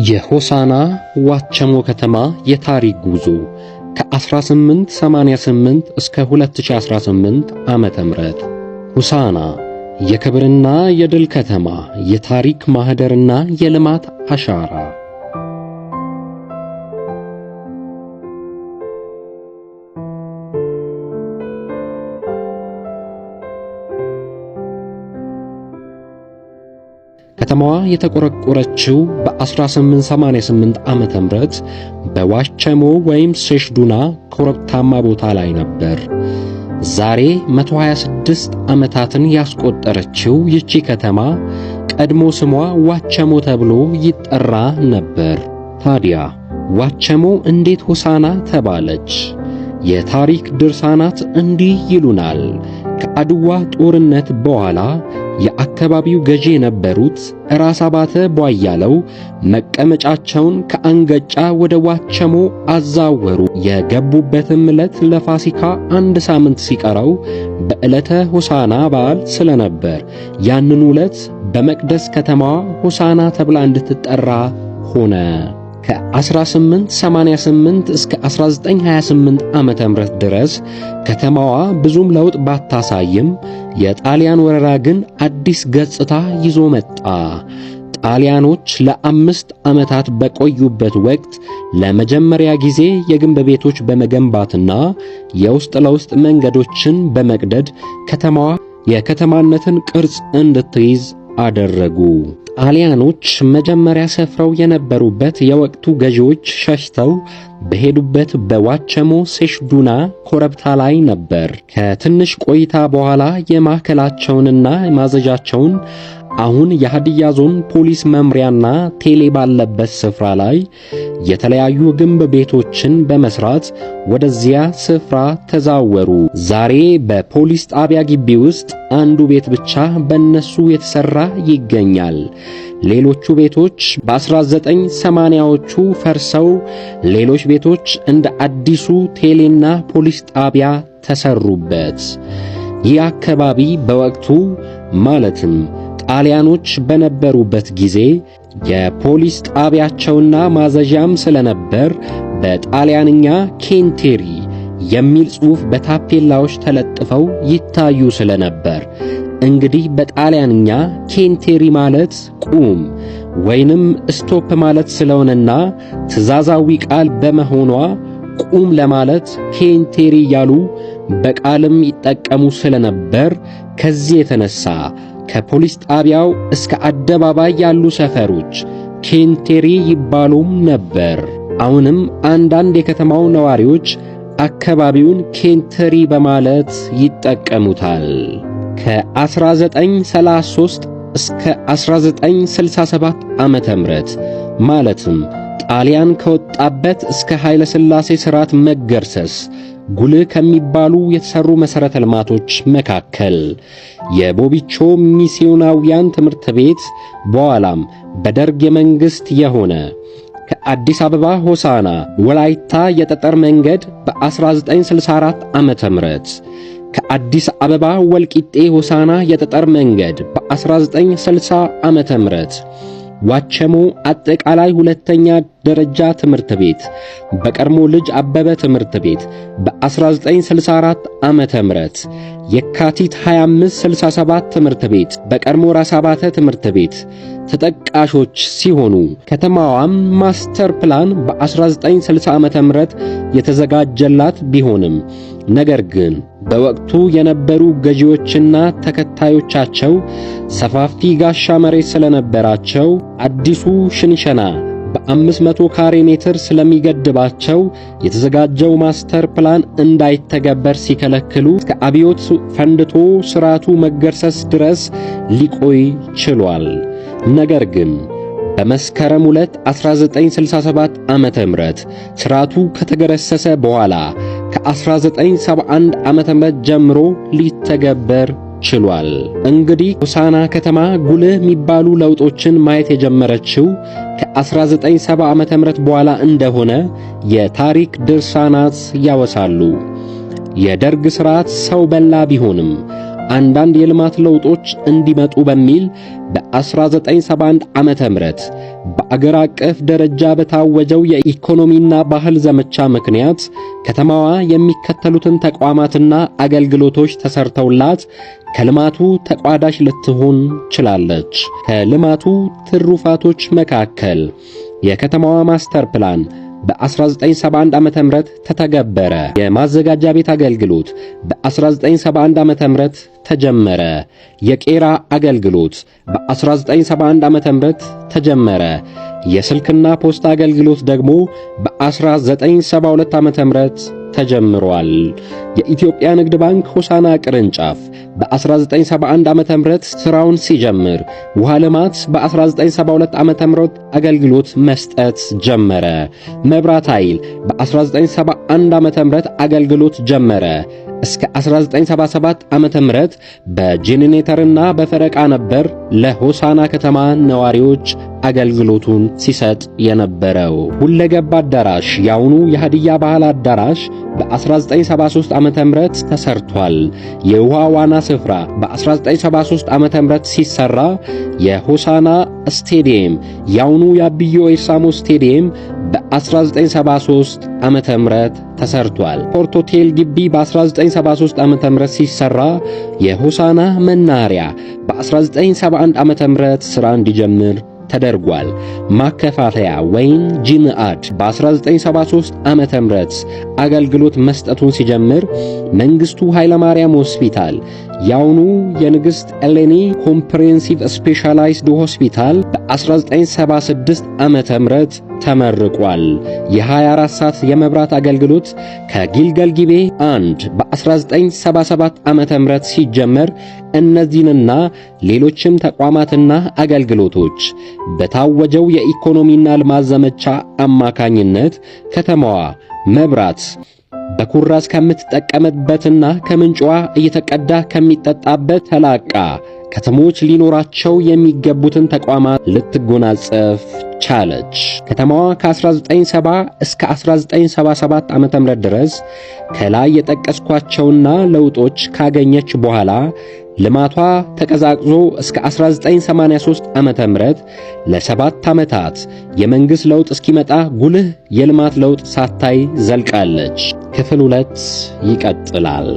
የሆሳና ዋቸሞ ከተማ የታሪክ ጉዞ ከ1888 እስከ 2018 ዓመተ ምህረት። ሆሳና የክብርና የድል ከተማ፣ የታሪክ ማህደርና የልማት አሻራ። ከተማዋ የተቆረቆረችው በ1888 ዓመተ ምህረት በዋቸሞ ወይም ሴሽዱና ኮረብታማ ቦታ ላይ ነበር። ዛሬ 126 ዓመታትን ያስቆጠረችው ይቺ ከተማ ቀድሞ ስሟ ዋቸሞ ተብሎ ይጠራ ነበር። ታዲያ ዋቸሞ እንዴት ሆሳና ተባለች? የታሪክ ድርሳናት እንዲህ ይሉናል። ከአድዋ ጦርነት በኋላ የአካባቢው ገዢ የነበሩት ራስ አባተ ቧያለው መቀመጫቸውን ከአንገጫ ወደ ዋቸሞ አዛወሩ። የገቡበትም ዕለት ለፋሲካ 1 ሳምንት ሲቀረው በዕለተ ሆሳና በዓል ስለነበር ያንኑ ዕለት በመቅደስ ከተማዋ ሆሳና ተብላ እንድትጠራ ሆነ። ከ1888 እስከ 1928 ዓመተ ምህረት ድረስ ከተማዋ ብዙም ለውጥ ባታሳይም የጣሊያን ወረራ ግን አዲስ ገጽታ ይዞ መጣ። ጣሊያኖች ለ5 ዓመታት በቆዩበት ወቅት ለመጀመሪያ ጊዜ የግንብ ቤቶች በመገንባትና የውስጥ ለውስጥ መንገዶችን በመቅደድ ከተማዋ የከተማነትን ቅርጽ እንድትይዝ አደረጉ። ጣሊያኖች መጀመሪያ ሰፍረው የነበሩበት የወቅቱ ገዢዎች ሸሽተው በሄዱበት በዋቸሞ ሴሽዱና ኮረብታ ላይ ነበር። ከትንሽ ቆይታ በኋላ የማዕከላቸውንና ማዘዣቸውን አሁን የሃዲያ ዞን ፖሊስ መምሪያና ቴሌ ባለበት ስፍራ ላይ የተለያዩ ግንብ ቤቶችን በመስራት ወደዚያ ስፍራ ተዛወሩ። ዛሬ በፖሊስ ጣቢያ ግቢ ውስጥ አንዱ ቤት ብቻ በእነሱ የተሰራ ይገኛል። ሌሎቹ ቤቶች በ1980ዎቹ ፈርሰው ሌሎች ቤቶች እንደ አዲሱ ቴሌና ፖሊስ ጣቢያ ተሰሩበት። ይህ አካባቢ በወቅቱ ማለትም ጣሊያኖች በነበሩበት ጊዜ የፖሊስ ጣቢያቸውና ማዘዣም ስለነበር በጣሊያንኛ ኬንቴሪ የሚል ጽሑፍ በታፔላዎች ተለጥፈው ይታዩ ስለነበር እንግዲህ በጣሊያንኛ ኬንቴሪ ማለት ቁም ወይንም ስቶፕ ማለት ስለሆነና ትእዛዛዊ ቃል በመሆኗ ቁም ለማለት ኬንቴሪ ያሉ በቃልም ይጠቀሙ ስለነበር ከዚህ የተነሳ ከፖሊስ ጣቢያው እስከ አደባባይ ያሉ ሰፈሮች ኬንቴሪ ይባሉም ነበር። አሁንም አንዳንድ የከተማው ነዋሪዎች አካባቢውን ኬንተሪ በማለት ይጠቀሙታል። ከ1933 እስከ 1967 ዓመተ ምህረት ማለትም ጣሊያን ከወጣበት እስከ ኃይለ ሥላሴ ሥርዓት መገርሰስ ጉልህ ከሚባሉ የተሰሩ መሠረተ ልማቶች መካከል የቦቢቾ ሚስዮናውያን ትምህርት ቤት፣ በኋላም በደርግ የመንግሥት የሆነ ከአዲስ አበባ ሆሳና ወላይታ የጠጠር መንገድ በ1964 ዓመተ ምህረት፣ ከአዲስ አበባ ወልቂጤ ሆሳና የጠጠር መንገድ በ1960 ዓመተ ምህረት፣ ዋቸሞ አጠቃላይ ሁለተኛ ደረጃ ትምህርት ቤት በቀድሞ ልጅ አበበ ትምህርት ቤት በ1964 ዓመተ ምህረት፣ የካቲት 2567 ትምህርት ቤት በቀድሞ ራስ አባተ ትምህርት ቤት ተጠቃሾች ሲሆኑ ከተማዋም ማስተር ፕላን በ1960 ዓመተ ምህረት የተዘጋጀላት ቢሆንም ነገር ግን በወቅቱ የነበሩ ገዢዎችና ተከታዮቻቸው ሰፋፊ ጋሻ መሬት ስለነበራቸው አዲሱ ሽንሸና በ500 ካሬ ሜትር ስለሚገድባቸው የተዘጋጀው ማስተር ፕላን እንዳይተገበር ሲከለክሉ እስከ አብዮት ፈንድቶ ስርዓቱ መገርሰስ ድረስ ሊቆይ ችሏል። ነገር ግን በመስከረም 2 1967 ዓመተ ምህረት ስርዓቱ ከተገረሰሰ በኋላ ከ1971 ዓመተ ምህረት ጀምሮ ሊተገበር ችሏል። እንግዲህ ሆሳና ከተማ ጉልህ የሚባሉ ለውጦችን ማየት የጀመረችው ከ1970 ዓመተ ምህረት በኋላ እንደሆነ የታሪክ ድርሳናት ያወሳሉ። የደርግ ሥርዓት ሰው በላ ቢሆንም አንዳንድ የልማት ለውጦች እንዲመጡ በሚል በ1971 ዓመተ ምህረት በአገር አቀፍ ደረጃ በታወጀው የኢኮኖሚና ባህል ዘመቻ ምክንያት ከተማዋ የሚከተሉትን ተቋማትና አገልግሎቶች ተሰርተውላት ከልማቱ ተቋዳሽ ልትሆን ችላለች። ከልማቱ ትሩፋቶች መካከል የከተማዋ ማስተር ፕላን በ1971 ዓመተ ምህረት ተተገበረ። የማዘጋጃ ቤት አገልግሎት በ1971 ዓመተ ምህረት ተጀመረ። የቄራ አገልግሎት በ1971 ዓመተ ምህረት ተጀመረ። የስልክና ፖስታ አገልግሎት ደግሞ በ1972 ዓመተ ምህረት ተጀምሯል። የኢትዮጵያ ንግድ ባንክ ሆሳና ቅርንጫፍ በ1971 ዓመተ ምህረት ስራውን ሲጀምር፣ ውሃ ልማት በ1972 ዓመተ ምህረት አገልግሎት መስጠት ጀመረ። መብራት ኃይል በ1971 ዓመተ ምህረት አገልግሎት ጀመረ። እስከ 1977 ዓመተ ምህረት በጄኔሬተርና በፈረቃ ነበር ለሆሳና ከተማ ነዋሪዎች አገልግሎቱን ሲሰጥ የነበረው። ሁለገብ አዳራሽ ያውኑ የሃዲያ ባህል አዳራሽ በ1973 ዓመተ ምህረት ተሰርቷል። የውሃ ዋና ስፍራ በ1973 ዓመተ ምህረት ሲሰራ፣ የሆሳና ስቴዲየም ያውኑ የአብዮ ኤርሳሞ ስቴዲየም በ1973 ዓመተ ምህረት ተሰርቷል። ፖርት ሆቴል ግቢ በ1973 ዓመተ ምህረት ሲሰራ፣ የሆሳና መናኸሪያ በ1971 ዓመተ ምህረት ሥራ እንዲጀምር ተደርጓል። ማከፋፈያ ወይም ጂንአድ በ1973 ዓመተ ምህረት አገልግሎት መስጠቱን ሲጀምር፣ መንግስቱ ኃይለማርያም ሆስፒታል ያውኑ የንግሥት ኤሌኒ ኮምፕሬሄንሲቭ ስፔሻላይዝድ ሆስፒታል በ1976 ዓመተ ምህረት ተመርቋል። የ24 ሰዓት የመብራት አገልግሎት ከጊልገል ጊቤ 1 በ1977 ዓመተ ምህረት ሲጀመር፣ እነዚህንና ሌሎችም ተቋማትና አገልግሎቶች በታወጀው የኢኮኖሚና ልማት ዘመቻ አማካኝነት ከተማዋ መብራት በኩራዝ ከምትጠቀምበትና ከምንጯ እየተቀዳ ከሚጠጣበት ተላቃ ከተሞች ሊኖራቸው የሚገቡትን ተቋማት ልትጎናጸፍ ቻለች። ከተማዋ ከ1970 እስከ 1977 ዓመተ ምህረት ድረስ ከላይ የጠቀስኳቸውና ለውጦች ካገኘች በኋላ ልማቷ ተቀዛቅዞ እስከ 1983 ዓመተ ምህረት ለ7 ዓመታት የመንግሥት ለውጥ እስኪመጣ ጉልህ የልማት ለውጥ ሳታይ ዘልቃለች። ክፍል 2 ይቀጥላል።